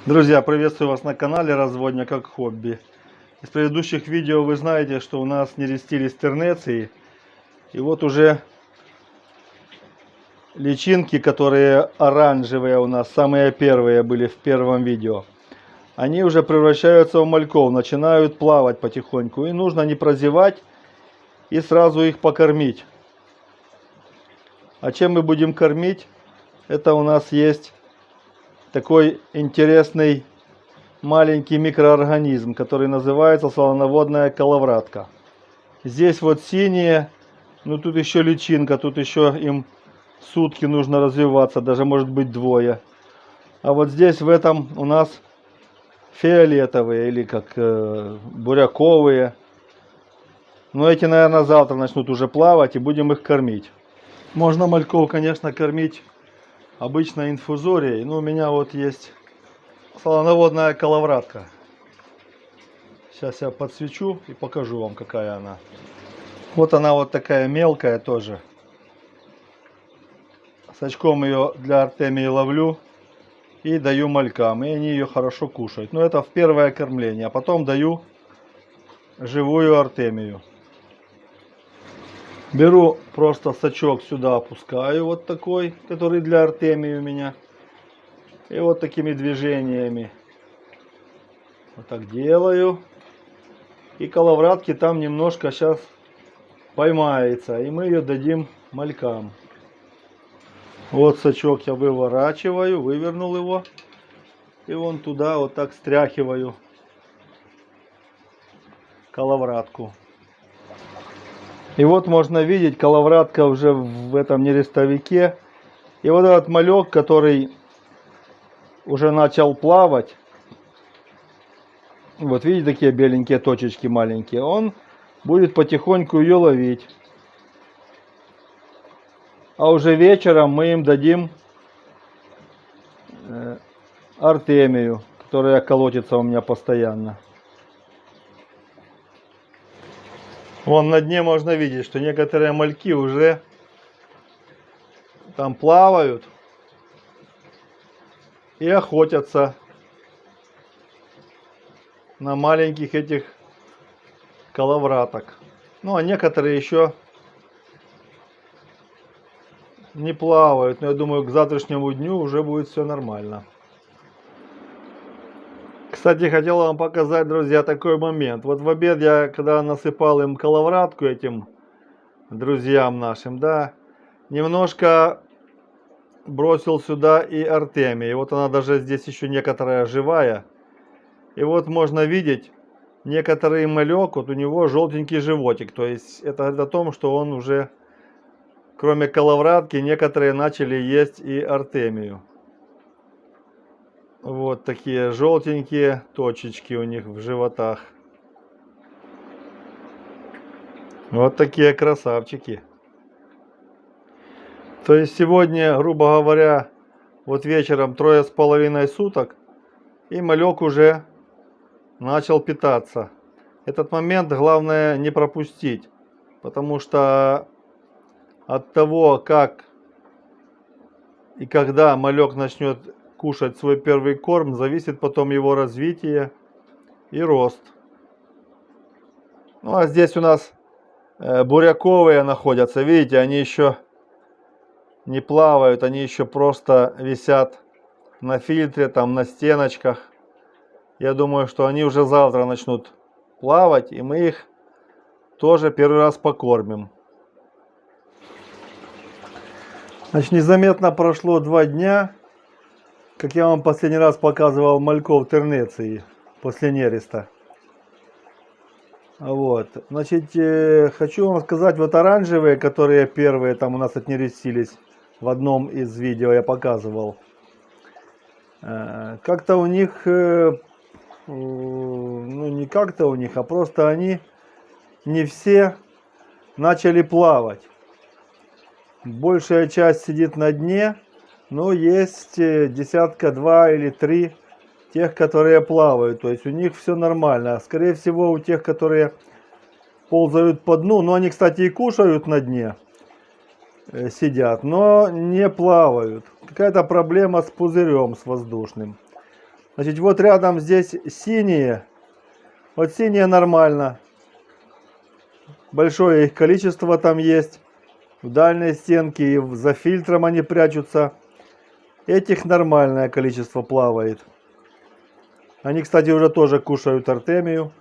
Друзья, приветствую вас на канале Разводня как хобби. Из предыдущих видео вы знаете, что у нас нерестились тернеции. И вот уже личинки, которые оранжевые у нас, самые первые были в первом видео. Они уже превращаются в мальков, начинают плавать потихоньку. И нужно не прозевать и сразу их покормить. А чем мы будем кормить? Это у нас есть такой интересный маленький микроорганизм, который называется слоноводная коловратка. Здесь вот синие, ну тут еще личинка, тут еще им сутки нужно развиваться, даже может быть двое. А вот здесь в этом у нас фиолетовые или как буряковые. Но эти, наверное, завтра начнут уже плавать и будем их кормить. Можно мальков, конечно, кормить обычно инфузорией, но у меня вот есть слоноводная коловратка. Сейчас я подсвечу и покажу вам, какая она. Вот она вот такая мелкая тоже. С очком ее для артемии ловлю и даю малькам, и они ее хорошо кушают. Но это в первое кормление, а потом даю живую артемию. Беру просто сачок сюда, опускаю вот такой, который для артемии у меня. И вот такими движениями вот так делаю. И коловратки там немножко сейчас поймается. И мы ее дадим малькам. Вот сачок я выворачиваю, вывернул его. И вон туда вот так стряхиваю коловратку. И вот можно видеть, коловратка уже в этом нерестовике. И вот этот малек, который уже начал плавать. Вот видите, такие беленькие точечки маленькие. Он будет потихоньку ее ловить. А уже вечером мы им дадим артемию, которая колотится у меня постоянно. Вон на дне можно видеть, что некоторые мальки уже там плавают и охотятся на маленьких этих коловраток. Ну а некоторые еще не плавают, но я думаю, к завтрашнему дню уже будет все нормально. Кстати, хотел вам показать, друзья, такой момент. Вот в обед я, когда насыпал им коловратку, этим друзьям нашим, да, немножко бросил сюда и артемию. И вот она даже здесь еще некоторая живая. И вот можно видеть, некоторый малек, вот у него желтенький животик. То есть это говорит о том, что он уже, кроме коловратки, некоторые начали есть и артемию. Вот такие желтенькие точечки у них в животах. Вот такие красавчики. То есть сегодня, грубо говоря, вот вечером 3,5 суток, и малек уже начал питаться. Этот момент главное не пропустить, потому что от того, как и когда малек начнет кушать свой первый корм, зависит потом его развитие и рост. Ну а здесь у нас буряковые находятся, видите, они еще не плавают, они еще просто висят на фильтре, там на стеночках. Я думаю, что они уже завтра начнут плавать, и мы их тоже первый раз покормим. Значит, незаметно прошло 2 дня, как я вам последний раз показывал мальков тернеции после нереста. Вот, значит, хочу вам сказать, вот оранжевые, которые первые там у нас отнерестились, в одном из видео я показывал. Как-то у них, ну не как-то у них, а просто они не все начали плавать. Большая часть сидит на дне, но есть десятка, 2 или 3 тех, которые плавают. То есть у них все нормально. Скорее всего, у тех, которые ползают по дну, но они, кстати, и кушают на дне, сидят, но не плавают. Какая-то проблема с пузырем, с воздушным. Значит, вот рядом здесь синие. Вот синие нормально. Большое их количество там есть. В дальней стенке и за фильтром они прячутся. Этих нормальное количество плавает. Они, кстати, уже тоже кушают артемию.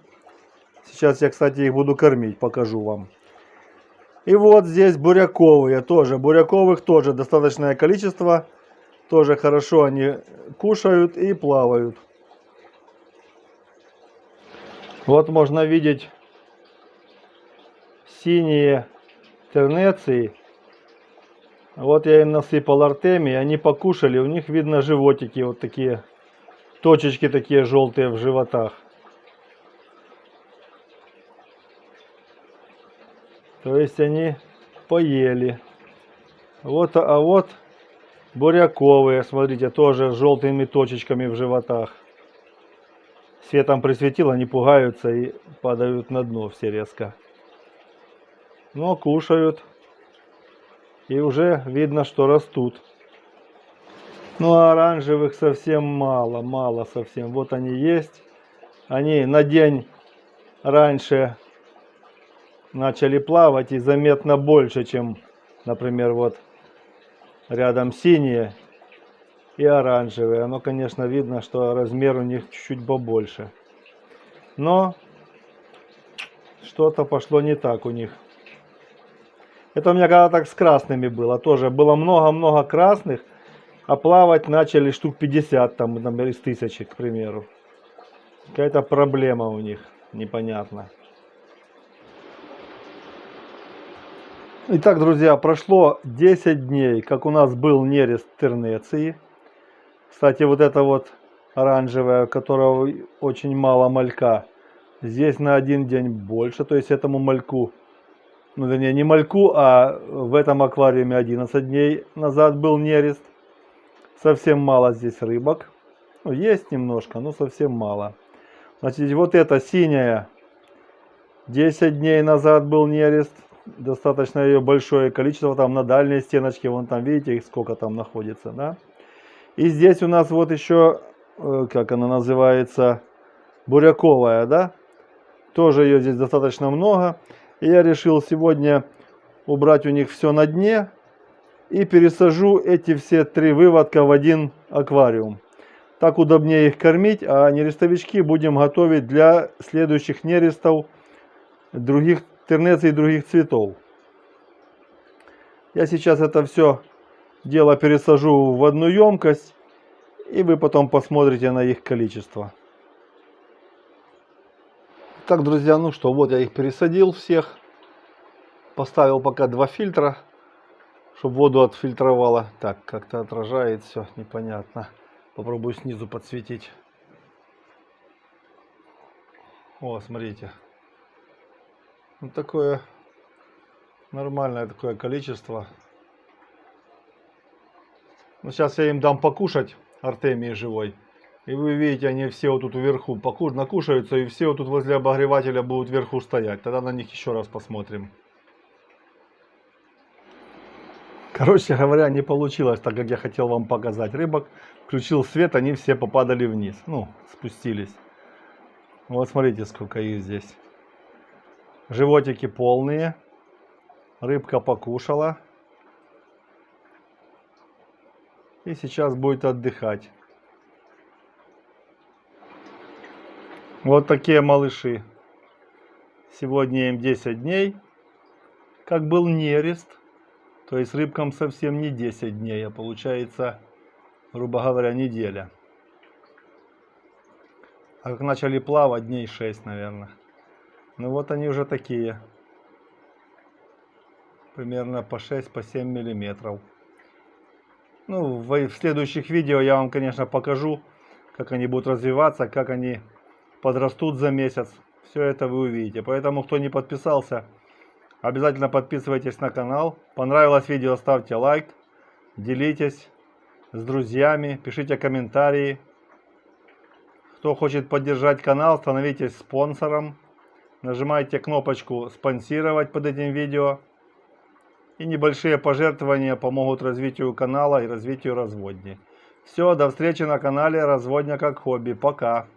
Сейчас я, кстати, их буду кормить, покажу вам. И вот здесь буряковые тоже. Буряковых тоже достаточное количество. Тоже хорошо они кушают и плавают. Вот можно видеть синие тернеции. Вот я им насыпал артемии, они покушали, у них видно животики, вот такие точечки такие желтые в животах. То есть они поели. Вот, а вот буряковые, смотрите, тоже с желтыми точечками в животах. Светом присветил, они пугаются и падают на дно все резко. Но кушают. И уже видно, что растут. Ну а оранжевых совсем мало, мало совсем. Вот они есть. Они на день раньше начали плавать и заметно больше, чем, например, вот рядом синие и оранжевые. Оно, конечно, видно, что размер у них чуть-чуть побольше. Но что-то пошло не так у них. Это у меня когда так с красными было. Тоже было много-много красных, а плавать начали штук 50, там, например, из 1000, к примеру. Какая-то проблема у них, непонятно. Итак, друзья, прошло 10 дней, как у нас был нерест тернеции. Кстати, вот это вот оранжевая, у которого очень мало малька, здесь на один день больше, то есть этому мальку, ну вернее не мальку, а в этом аквариуме 11 дней назад был нерест. Совсем мало здесь рыбок. Ну, есть немножко, но совсем мало. Значит, вот эта синяя 10 дней назад был нерест. Достаточно ее большое количество. Там на дальней стеночке, вон там, видите, сколько там находится, да? И здесь у нас вот еще, как она называется, буряковая, да? Тоже ее здесь достаточно много. И я решил сегодня убрать у них все на дне. И пересажу эти все 3 выводка в один аквариум. Так удобнее их кормить, а нерестовички будем готовить для следующих нерестов других тернеций и других цветов. Я сейчас это все дело пересажу в одну емкость, и вы потом посмотрите на их количество. Так, друзья, ну что, вот я их пересадил всех. Поставил пока 2 фильтра, чтобы воду отфильтровало. Так, как-то отражает все, непонятно. Попробую снизу подсветить. О, смотрите. Вот такое нормальное такое количество. Ну, сейчас я им дам покушать артемии живой. И вы видите, они все вот тут вверху накушаются, и все вот тут возле обогревателя будут вверху стоять. Тогда на них еще раз посмотрим. Короче говоря, не получилось так, как я хотел вам показать рыбок. Включил свет, они все попадали вниз. Ну, спустились. Вот смотрите, сколько их здесь. Животики полные. Рыбка покушала. И сейчас будет отдыхать. Вот такие малыши. Сегодня им 10 дней. Как был нерест. То есть рыбкам совсем не 10 дней, а получается, грубо говоря, неделя. А как начали плавать, дней 6, наверное. Ну вот они уже такие. Примерно по 6-7 миллиметров. Ну, в следующих видео я вам, конечно, покажу, как они будут развиваться, как они подрастут за месяц. Все это вы увидите. Поэтому, кто не подписался, обязательно подписывайтесь на канал. Понравилось видео, ставьте лайк. Делитесь с друзьями, пишите комментарии. Кто хочет поддержать канал, становитесь спонсором. Нажимайте кнопочку «Спонсировать» под этим видео. И небольшие пожертвования помогут развитию канала и развитию разводни. Все, до встречи на канале Разводня как хобби. Пока.